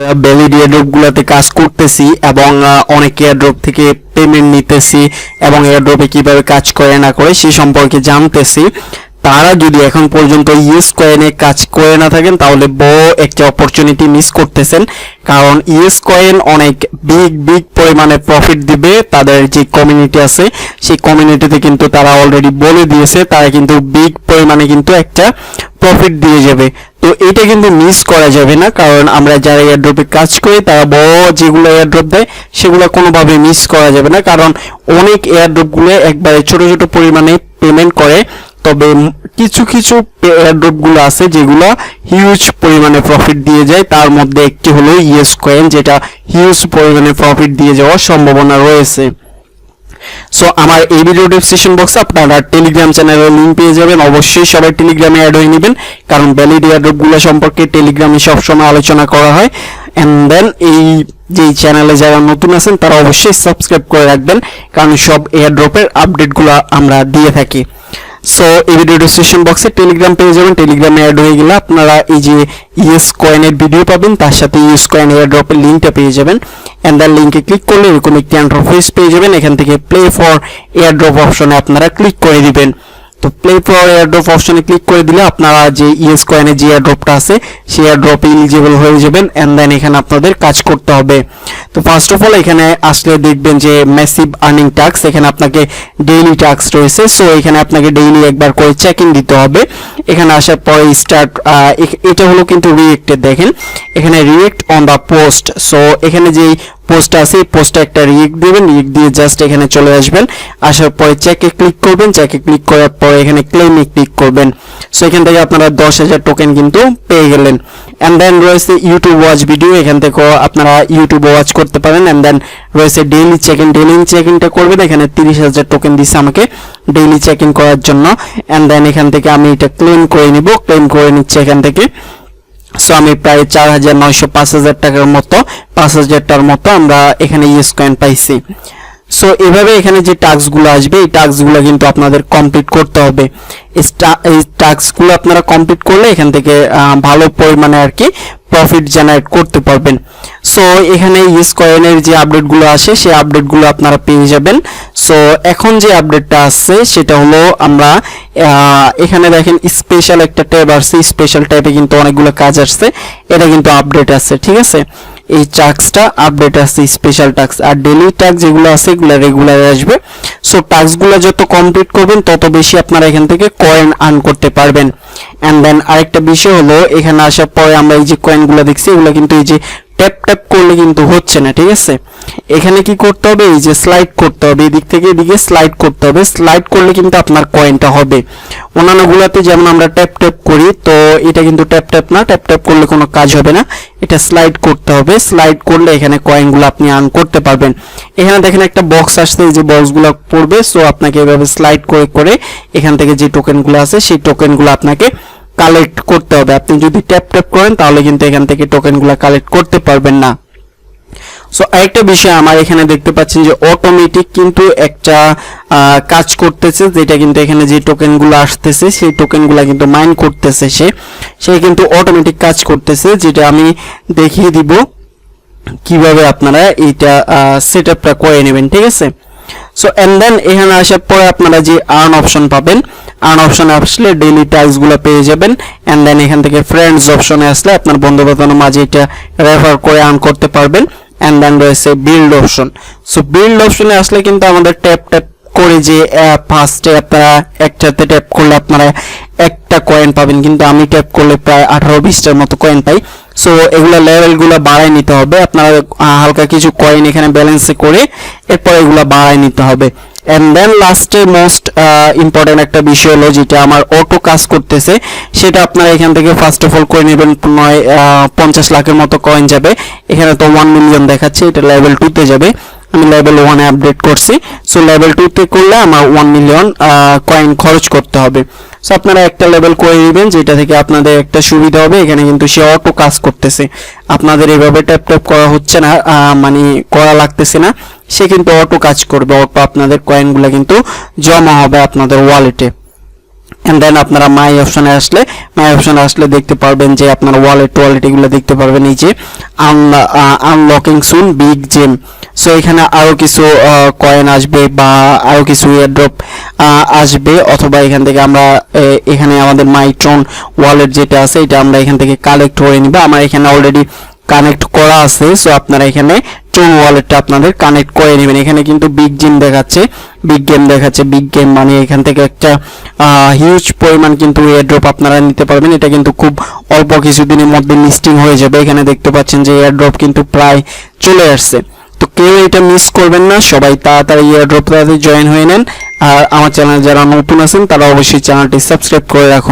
Valid airdrop গুলাতে কাজ করতেছি এবং অনেক এয়ারড্রপ থেকে পেমেন্ট নিতেছি এবং এয়ারড্রপে কিভাবে কাজ করে না করে সেই সম্পর্কে জানতেছি। তারা যদি এখন পর্যন্ত ইউএস কয়েনে কাজ করে না থাকেন তাহলে বড় একটা অপরচুনিটি মিস করতেছেন, কারণ ইউএস কয়েন অনেক বিগ পরিমাণে প্রফিট দিবে। তাদের যে কমিউনিটি আছে সেই কমিউনিটিতে কিন্তু তারা অলরেডি বলে দিয়েছে তারা কিন্তু বিগ পরিমাণে কিন্তু একটা প্রফিট দিয়ে যাবে। তো এটা কিন্তু মিস করা যাবে না, কারণ আমরা যারা এয়ারড্রপে কাজ করি তারা বড় যেগুলো এয়ারড্রপ দেয় সেগুলো কোনোভাবে মিস করা যাবে না, কারণ অনেক এয়ারড্রপ গুলো একবারে ছোট ছোট পরিমাণে পেমেন্ট করে। তবে কিছু কিছু এয়ারড্রপ গুলো আছে যেগুলো হিউজ পরিমাণে প্রফিট দিয়ে যায়, তার মধ্যে একটি হলো ইউএস কয়েন, যেটা হিউজ পরিমাণে প্রফিট দিয়ে যাওয়ার সম্ভাবনা রয়েছে। সো আমার এই ভিডিও ডেসক্রিপশন বক্সে আপনারা টেলিগ্রাম চ্যানেলের লিংক পেয়ে যাবেন। অবশ্যই সবাই টেলিগ্রামে অ্যাড হয়ে নেবেন, কারণ ভ্যালিড এয়ারড্রপ গুলো সম্পর্কে টেলিগ্রামে সবসময় আলোচনা করা হয়। এন্ড দেন এই যে চ্যানেলে যারা নতুন আছেন তারা অবশ্যই সাবস্ক্রাইব করে রাখবেন, কারণ সব এয়ারড্রপের আপডেটগুলো আমরা দিয়ে থাকি। সো এই ভিডিও ডেসক্রিপশন বক্সে টেলিগ্রাম পেয়ে যাবেন। টেলিগ্রামে অ্যাড হয়ে গেলে আপনারা এই যে ইউএস কয়েনের ভিডিও পাবেন, তার সাথে ইউএস কয়েন এয়ারড্রপের লিঙ্কটা পেয়ে যাবেন। এন্ড দেন লিঙ্কে ক্লিক করলে এরকম একটি ইন্টারফেস পেয়ে যাবেন। এখান থেকে প্লে ফর এয়ারড্রপ অপশনে আপনারা ক্লিক করে দিবেন। তো প্লে ফর এয়ারড্রপ অপশনে ক্লিক করে দিলে আপনারা যে ইউএস কয়েনের যে এয়ারড্রপটা আছে সেই এয়ারড্রপে এলিজিবল হয়ে যাবেন। এন্ড দেন এখানে আপনাদের কাজ করতে হবে। তো ফার্স্ট অফ অল এখানে আসলে দেখবেন যে ম্যাসিভ আর্নিং টাস্ক, এখানে আপনাকে ডেইলি টাস্ক রয়েছে। সো এখানে আপনাকে ডেইলি একবার করে চেক ইন দিতে হবে। এখানে আসার পরে স্টার্ট, এটা হলো কিন্তু রিয়েক্টেড, দেখেন এখানে react on the post. So এখানে যেই পোস্ট আছে এই পোস্টে একটা রিয়েক্ট দিবেন, রিয়েক্ট দিয়ে জাস্ট এখানে চলে আসবেন। আসার পরে চেকে ক্লিক করবেন, চেকে ক্লিক করার পরে এখানে ক্লেমে ক্লিক করবেন। সো এখান থেকে আপনারা 10,000 টোকেন কিন্তু পেয়ে গেলেন। এন্ড দেন রয়েছে ইউটিউব ওয়াচ ভিডিও, এখান থেকে আপনারা ইউটিউব ওয়াচ করতে পারেন। এন্ড দেন রয়েছে daily check in, daily check ইনটা করবেন। এখানে 30,000 টোকেন দিচ্ছে আমাকে ডেইলি চেক ইন করার জন্য। এন্ড দেন এখান থেকে আমি এটা ক্লেম করে নিব, ক্লেম করে নিচ্ছি এখান থেকে। সো আমি প্রায় 4,900 5,000 টাকার মতো 5,000 টাকার মতো আমরা এখানে ইউএস কয়েন পাইছি। সো এভাবে এখানে যে টাস্কগুলো আসবে এই টাস্কগুলো কিন্তু আপনাদের কমপ্লিট করতে হবে। এই টাস্কগুলো আপনারা কমপ্লিট করলে এখান থেকে ভালো পরিমাণে আর কি প্রফিট জেনারেট করতে পারবেন। সো এখানে ইউএস কয়েনের যে আপডেটগুলো আসে সেই আপডেটগুলো আপনারা পেয়ে যাবেন। সো এখন যে আপডেটটা আসছে সেটা হলো আমরা এখানে দেখেন স্পেশাল একটা ট্যাব আসছে, স্পেশাল ট্যাবে কিন্তু অনেকগুলো কাজ আসছে, এটা কিন্তু আপডেট আছে, ঠিক আছে। এই টাস্কটা আপডেট আছে স্পেশাল টাস্ক, আর ডেইলি টাস্ক যেগুলো আছে এগুলো রেগুলার আসবে। সো টাস্কগুলো যত কমপ্লিট করবেন তত বেশি আপনারা এখান থেকে কয়েন আর্ন করতে পারবেন। এন্ড দেন আরেকটা বিষয় হলো এখানে আসার পরে আমরা এই যে কয়েনগুলো দেখছি এগুলো কিন্তু এই যে ট্যাপ ট্যাপ করলে কিন্তু হচ্ছে না, ঠিক আছে। এখানে কি করতে হবে, এই যে স্লাইড করতে হবে, এদিক থেকে এদিকে স্লাইড করতে হবে। স্লাইড করলে কিন্তু আপনার কয়েনটা হবে। অন্যান্যগুলোতে যেমন আমরা ট্যাপ ট্যাপ করি, তো এটা কিন্তু ট্যাপ ট্যাপ না, ট্যাপ ট্যাপ করলে কোনো কাজ হবে না, এটা স্লাইড করতে হবে। স্লাইড করলে এখানে কয়েনগুলো আপনি আর্ন করতে পারবেন। এখানে দেখেন একটা বক্স আসছে, এই যে বক্সগুলো পড়বে। সো আপনাকে এভাবে স্লাইড করে করে এখান থেকে যে টোকেনগুলো আছে সেই টোকেনগুলো আপনাকে কালেক্ট করতে হবে। আপনি যদি ট্যাপ ট্যাপ করেন তাহলে কিন্তু এখান থেকে টোকেনগুলো কালেক্ট করতে পারবেন না। সো আরেকটা বিষয় আমার এখানে দেখতে পাচ্ছেন যে অটোমেটিক কিন্তু একটা কাজ করতেছে, যেটা কিন্তু এখানে যে টোকেনগুলো আসতেছে সেই টোকেনগুলো কিন্তু মাইন করতেছে সে কিন্তু অটোমেটিক কাজ করতেছে, যেটা আমি দেখিয়ে দিব কিভাবে আপনারা এইটা সেটআপটা করে নেবেন, ঠিক আছে। সো এন্ড দেন এখানে আসার পরে আপনারা যে আর্ন অপশন পাবেন, আর্ন অপশনে আসলে ডেইলি টাস্কগুলো পেয়ে যাবেন। এন্ড দেন এখান থেকে ফ্রেন্ডস অপশনে আসলে আপনার বন্ধু বান্ধবের মাঝে এটা রেফার করে আর্ন করতে পারবেন। এন্ড দেন রয়েছে বিল্ড অপশন। সো বিল্ড অপশনে আসলে কিন্তু আমাদের ট্যাপ ট্যাপ করে যে ফার্স্টে আপনারা একসাথে ট্যাপ করলে আপনারা একটা কয়েন পাবেন, কিন্তু আমি ট্যাপ করলে প্রায় 18-20টার মতো কয়েন পাই। সো এগুলো লেভেলগুলো বাড়ায় নিতে হবে, আপনারা হালকা কিছু কয়েন এখানে ব্যালেন্সে করে এরপর এগুলো বাড়ায় নিতে হবে। এন্ড দেন লাস্টে মোস্ট ইম্পর্টেন্ট একটা বিষয় হলো যেটা আমার অটো কাজ করতেছে, সেটা আপনারা এখান থেকে ফার্স্ট অফ অল করে নেবেন। 50 লাখের মতো কয়েন যাবে। এখানে তো 1 মিলিয়ন দেখাচ্ছে, এটা লেভেল 2 তে যাবে। আমি লেভেল 1 এ আপডেট করছি। সো লেভেল 2 তে করলে আমার 1 মিলিয়ন কয়েন খরচ করতে হবে। সো আপনারা একটা লেভেল করে নেবেন, যেটা থেকে আপনাদের একটা সুবিধা হবে। এখানে কিন্তু সে অটো কাজ করতেছে, আপনাদের এইভাবে ট্যাপ ট্যাপ করা হচ্ছে না, মানে করা লাগতেছে না, সে কিন্তু অটো কাজ করবে। অটো আপনাদের কয়েনগুলো কিন্তু জমা হবে আপনাদের ওয়ালেটে। এন্ড দেন আপনারা মাই অপশনে আসলে দেখতে পারবেন যে আপনার ওয়ালেট এগুলো দেখতে পারবেন। এই যে আনলকিং সুন বিগ জেম। সো এখানে আরো কিছু কয়েন আসবে বা আরো কিছু এয়ারড্রপ আসবে, অথবা এখান থেকে আমরা এখানে আমাদের মাইট্রন ওয়ালেট যেটা আছে এটা আমরা এখান থেকে কালেক্ট করে নিব। আমার এখানে অলরেডি কানেক্ট করা আছে। সো আপনারা এখানে ট্রন ওয়ালেটটা আপনাদের কানেক্ট করে নেবেন। এখানে কিন্তু বিগ গেম দেখাচ্ছে, বিগ গেম মানে এখান থেকে একটা হিউজ পরিমাণ কিন্তু এয়ারড্রপ আপনারা নিতে পারবেন। এটা কিন্তু খুব অল্প কিছুদিনের মধ্যে লিস্টিং হয়ে যাবে। এখানে দেখতে পাচ্ছেন যে এয়ারড্রপ কিন্তু প্রায় চলে আসছে। তো কেউ এটা মিস করবেন না, সবাই তাড়াতাড়ি এয়ারড্রপ জয়েন হয়ে নেন। আর আমার চ্যানেল যারা নতুন আছেন তারা অবশ্যই চ্যানেলটি সাবস্ক্রাইব করে রাখুন।